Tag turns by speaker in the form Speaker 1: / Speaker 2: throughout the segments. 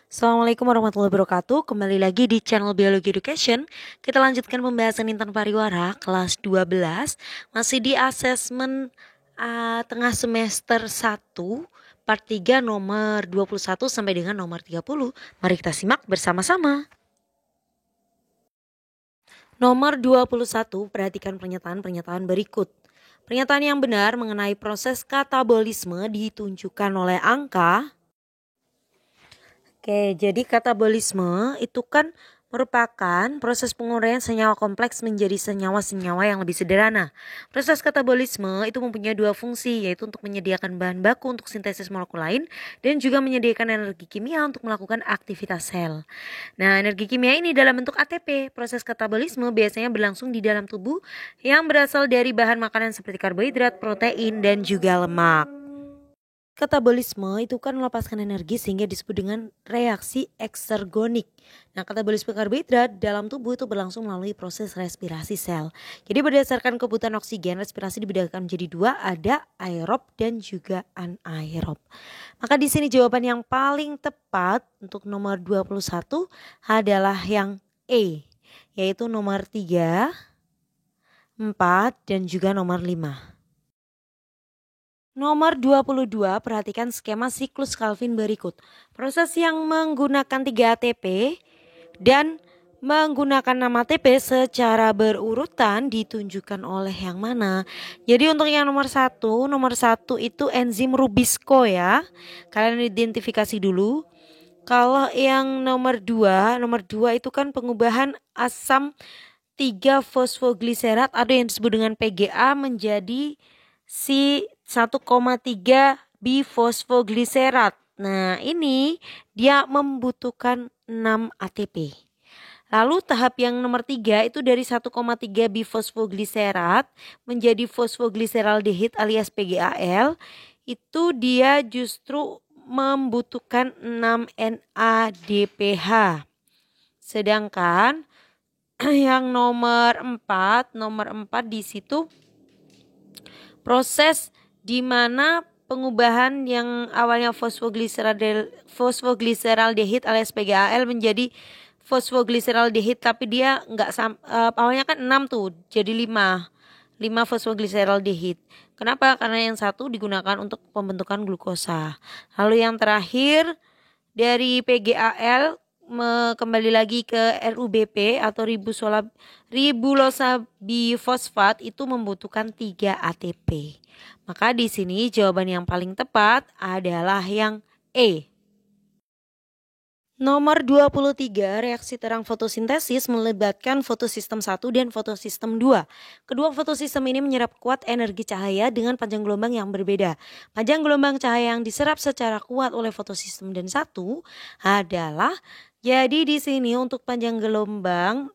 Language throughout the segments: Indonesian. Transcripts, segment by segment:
Speaker 1: Assalamualaikum warahmatullahi wabarakatuh. Kembali lagi di channel Biologi Education. Kita lanjutkan pembahasan intan pariwara kelas 12. Masih di asesmen tengah semester 1 part 3 nomor 21 sampai dengan nomor 30. Mari kita simak bersama-sama. Nomor 21, perhatikan pernyataan-pernyataan berikut. Pernyataan yang benar mengenai proses katabolisme ditunjukkan oleh angka. Oke, jadi katabolisme itu kan merupakan proses penguraian senyawa kompleks menjadi senyawa-senyawa yang lebih sederhana. Proses katabolisme itu mempunyai dua fungsi, yaitu untuk menyediakan bahan baku untuk sintesis molekul lain dan juga menyediakan energi kimia untuk melakukan aktivitas sel. Nah, energi kimia ini dalam bentuk ATP. Proses katabolisme biasanya berlangsung di dalam tubuh yang berasal dari bahan makanan seperti karbohidrat, protein, dan juga lemak. Katabolisme itu kan melepaskan energi sehingga disebut dengan reaksi eksergonik. Nah, katabolisme karbohidrat dalam tubuh itu berlangsung melalui proses respirasi sel. Jadi berdasarkan kebutuhan oksigen, respirasi dibedakan menjadi dua, ada aerob dan juga anaerob. Maka di sini jawaban yang paling tepat untuk nomor 21 adalah yang E, yaitu nomor 3, 4, dan juga nomor 5. Nomor 22, perhatikan skema siklus Calvin berikut. Proses yang menggunakan 3 ATP dan menggunakan 6 ATP secara berurutan ditunjukkan oleh yang mana? Jadi untuk yang nomor 1 itu enzim Rubisco ya. Kalian identifikasi dulu. Kalau yang nomor 2 itu kan pengubahan asam 3 fosfogliserat atau yang disebut dengan PGA menjadi si 1,3 bifosfogliserat. Nah, ini dia membutuhkan 6 ATP. Lalu tahap yang nomor 3 itu dari 1,3 bifosfogliserat menjadi fosfogliseraldehid alias PGAL. Itu dia justru membutuhkan 6 NADPH. Sedangkan yang nomor 4 di situ proses di mana pengubahan yang awalnya fosfogliseraldehid alias PGAL menjadi fosfogliseraldehid, tapi dia awalnya kan 6 tuh jadi 5 fosfogliseraldehid. Kenapa? Karena yang satu digunakan untuk pembentukan glukosa. Lalu yang terakhir dari PGAL kembali lagi ke RUBP atau ribulosa bifosfat itu membutuhkan 3 ATP. Maka di sini jawaban yang paling tepat adalah yang E. Nomor 23, reaksi terang fotosintesis melibatkan fotosistem 1 dan fotosistem 2. Kedua fotosistem ini menyerap kuat energi cahaya dengan panjang gelombang yang berbeda. Panjang gelombang cahaya yang diserap secara kuat oleh fotosistem dan 1 adalah, jadi di sini untuk panjang gelombang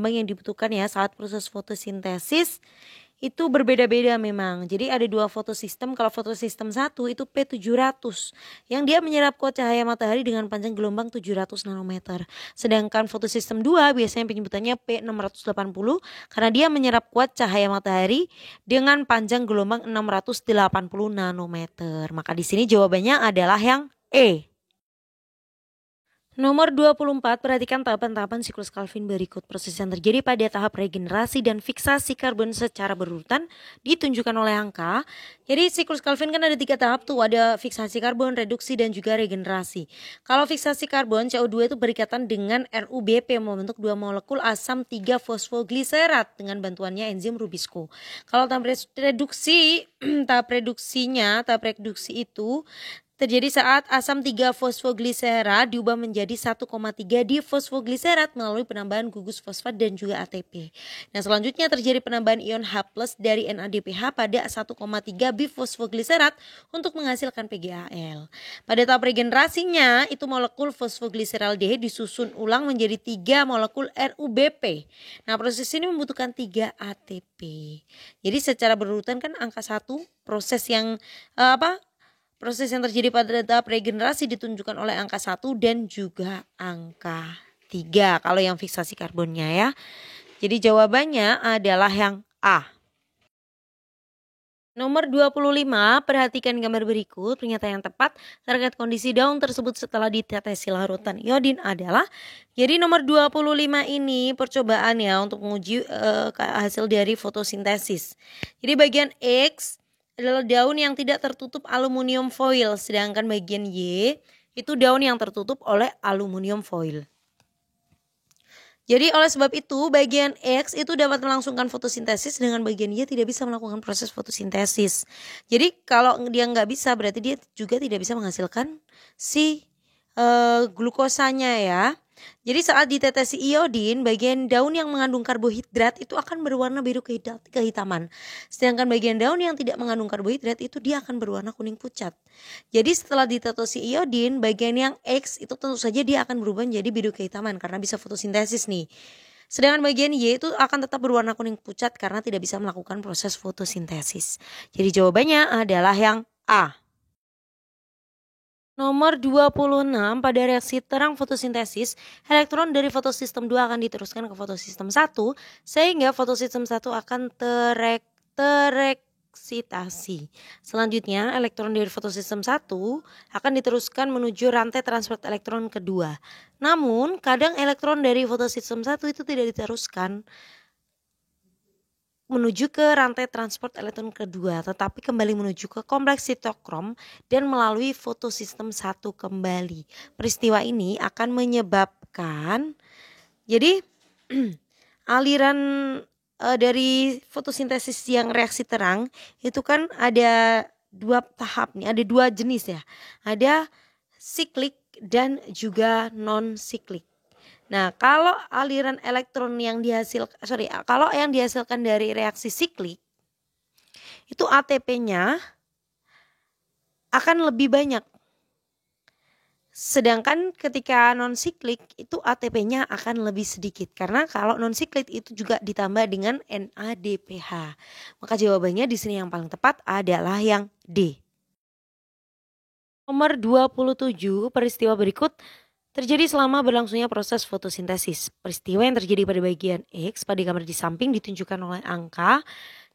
Speaker 1: yang dibutuhkan ya saat proses fotosintesis itu berbeda-beda memang. Jadi ada dua fotosistem. Kalau fotosistem 1 itu P700 yang dia menyerap kuat cahaya matahari dengan panjang gelombang 700 nanometer. Sedangkan fotosistem 2 biasanya penyebutannya P680 karena dia menyerap kuat cahaya matahari dengan panjang gelombang 680 nanometer. Maka di sini jawabannya adalah yang E. Nomor 24, perhatikan tahapan-tahapan siklus Calvin berikut. Proses yang terjadi pada tahap regenerasi dan fiksasi karbon secara berurutan ditunjukkan oleh angka. Jadi siklus Calvin kan ada 3 tahap tuh, ada fiksasi karbon, reduksi, dan juga regenerasi. Kalau fiksasi karbon, CO2 itu berikatan dengan RUBP membentuk 2 molekul asam 3 fosfogliserat dengan bantuannya enzim Rubisco. Kalau tahap reduksi, tahap reduksi itu terjadi saat asam 3 fosfogliserat diubah menjadi 1,3 difosfogliserat melalui penambahan gugus fosfat dan juga ATP. Nah, selanjutnya terjadi penambahan ion H+ dari NADPH pada 1,3 bifosfogliserat untuk menghasilkan PGAL. Pada tahap regenerasinya, itu molekul fosfogliseraldehid disusun ulang menjadi 3 molekul RUBP. Nah, proses ini membutuhkan 3 ATP. Jadi secara berurutan kan angka 1 proses yang Proses yang terjadi pada tahap regenerasi ditunjukkan oleh angka 1 dan juga angka 3 kalau yang fiksasi karbonnya ya. Jadi jawabannya adalah yang A. Nomor 25, perhatikan gambar berikut. Pernyataan yang tepat terkait kondisi daun tersebut setelah ditetesi larutan iodin adalah. Jadi nomor 25 ini percobaan ya untuk menguji hasil dari fotosintesis. Jadi bagian X adalah daun yang tidak tertutup aluminium foil, sedangkan bagian Y itu daun yang tertutup oleh aluminium foil. Jadi oleh sebab itu bagian X itu dapat melangsungkan fotosintesis, dengan bagian Y tidak bisa melakukan proses fotosintesis. Jadi kalau dia nggak bisa berarti dia juga tidak bisa menghasilkan si glukosanya ya. Jadi saat ditetesi iodin, bagian daun yang mengandung karbohidrat itu akan berwarna biru kehitaman. Sedangkan bagian daun yang tidak mengandung karbohidrat itu dia akan berwarna kuning pucat. Jadi setelah ditetesi iodin, bagian yang X itu tentu saja dia akan berubah menjadi biru kehitaman karena bisa fotosintesis nih. Sedangkan bagian Y itu akan tetap berwarna kuning pucat karena tidak bisa melakukan proses fotosintesis. Jadi jawabannya adalah yang A. Nomor 26, pada reaksi terang fotosintesis, elektron dari fotosistem 2 akan diteruskan ke fotosistem 1 sehingga fotosistem 1 akan tereksitasi. Selanjutnya, elektron dari fotosistem 1 akan diteruskan menuju rantai transport elektron kedua. Namun, kadang elektron dari fotosistem 1 itu tidak diteruskan menuju ke rantai transport elektron kedua, tetapi kembali menuju ke kompleks sitokrom dan melalui fotosistem 1 kembali. Peristiwa ini akan menyebabkan jadi aliran dari fotosintesis yang reaksi terang itu kan ada 2 tahap nih, ada 2 jenis ya. Ada siklik dan juga non siklik. Nah, kalau aliran elektron yang dihasilkan dari reaksi siklik itu ATP-nya akan lebih banyak. Sedangkan ketika non siklik itu ATP-nya akan lebih sedikit, karena kalau non siklik itu juga ditambah dengan NADPH. Maka jawabannya di sini yang paling tepat adalah yang D. Nomor 27, peristiwa berikut terjadi selama berlangsungnya proses fotosintesis. Peristiwa yang terjadi pada bagian X pada gambar di samping ditunjukkan oleh angka.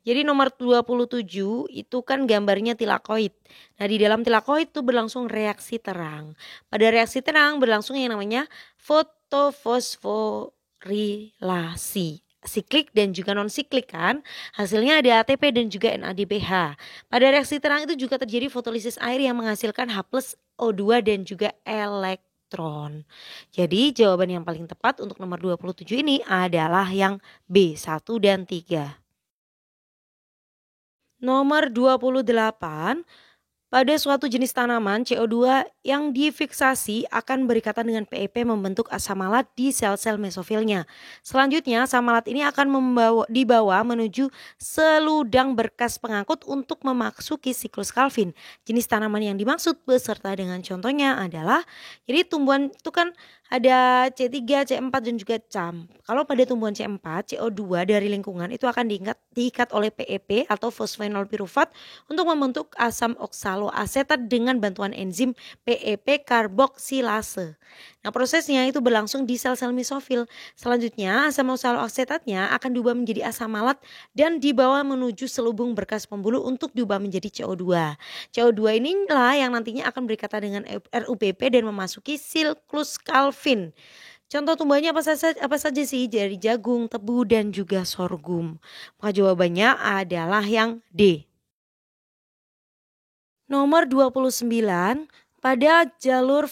Speaker 1: Jadi nomor 27 itu kan gambarnya tilakoid. Nah, di dalam tilakoid itu berlangsung reaksi terang. Pada reaksi terang berlangsung yang namanya fotofosforilasi. Siklik dan juga non siklik kan. Hasilnya ada ATP dan juga NADPH. Pada reaksi terang itu juga terjadi fotolisis air yang menghasilkan H+O2 dan juga elektron. Jadi jawaban yang paling tepat untuk nomor 27 ini adalah yang B, 1 dan 3. Nomor 28, pada suatu jenis tanaman CO2 yang difiksasi akan berikatan dengan PEP membentuk asam malat di sel-sel mesofilnya. Selanjutnya asam malat ini akan dibawa menuju seludang berkas pengangkut untuk memasuki siklus Calvin. Jenis tanaman yang dimaksud beserta dengan contohnya adalah, jadi tumbuhan itu kan ada C3, C4 dan juga CAM. Kalau pada tumbuhan C4, CO2 dari lingkungan itu akan diikat oleh PEP atau fosfenol pirufat untuk membentuk asam oksaloasetat dengan bantuan enzim PEP karboksilase. Nah, prosesnya itu berlangsung di sel-sel mesofil. Selanjutnya asam oksaloasetatnya akan diubah menjadi asam malat dan dibawa menuju selubung berkas pembuluh untuk diubah menjadi CO2. CO2 inilah yang nantinya akan berikatan dengan RUPP dan memasuki siklus Calvin. Contoh tumbuhannya apa saja sih? Dari jagung, tebu dan juga sorghum. Maka jawabannya adalah yang D. Nomor 29, pada jalur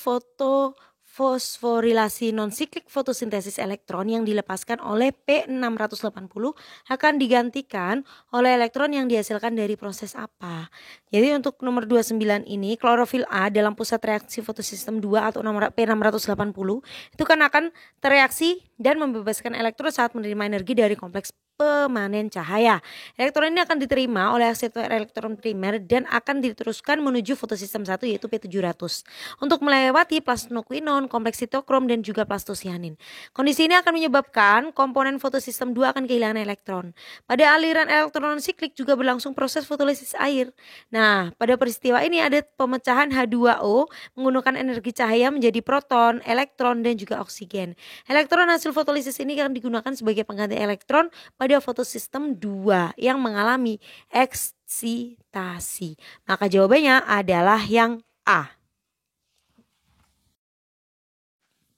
Speaker 1: fosforilasi non-siklik fotosintesis elektron yang dilepaskan oleh P680 akan digantikan oleh elektron yang dihasilkan dari proses apa? Jadi untuk nomor 29 ini, klorofil A dalam pusat reaksi fotosistem 2 atau nomor P680 itu kan akan tereaksi dan membebaskan elektron saat menerima energi dari kompleks pemanen cahaya. Elektron ini akan diterima oleh akselerator elektron primer dan akan diteruskan menuju fotosistem 1 yaitu P700 untuk melewati plasnoquinon, kompleks sitokrom dan juga plastosianin. Kondisi ini akan menyebabkan komponen fotosistem 2 akan kehilangan elektron. Pada aliran elektron siklik juga berlangsung proses fotolisis air. Nah, pada peristiwa ini ada pemecahan H2O menggunakan energi cahaya menjadi proton, elektron dan juga oksigen. Elektron hasil fotolisis ini akan digunakan sebagai pengganti elektron pada fotosistem 2 yang mengalami eksitasi. Maka jawabannya adalah yang A.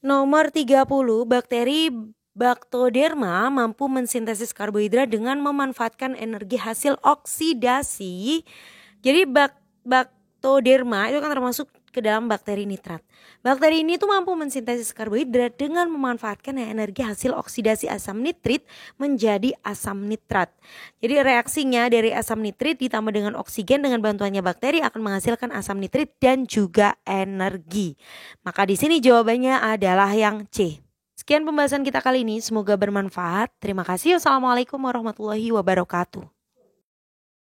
Speaker 1: Nomor 30, bakteri Bactoderma mampu mensintesis karbohidrat dengan memanfaatkan energi hasil oksidasi. Jadi Bactoderma itu kan termasuk ke dalam bakteri nitrat. Bakteri ini tuh mampu mensintesis karbohidrat dengan memanfaatkan energi hasil oksidasi asam nitrit menjadi asam nitrat. Jadi reaksinya dari asam nitrit ditambah dengan oksigen dengan bantuannya bakteri akan menghasilkan asam nitrit dan juga energi. Maka di sini jawabannya adalah yang C. Sekian pembahasan kita kali ini, semoga bermanfaat. Terima kasih. Wassalamualaikum warahmatullahi wabarakatuh.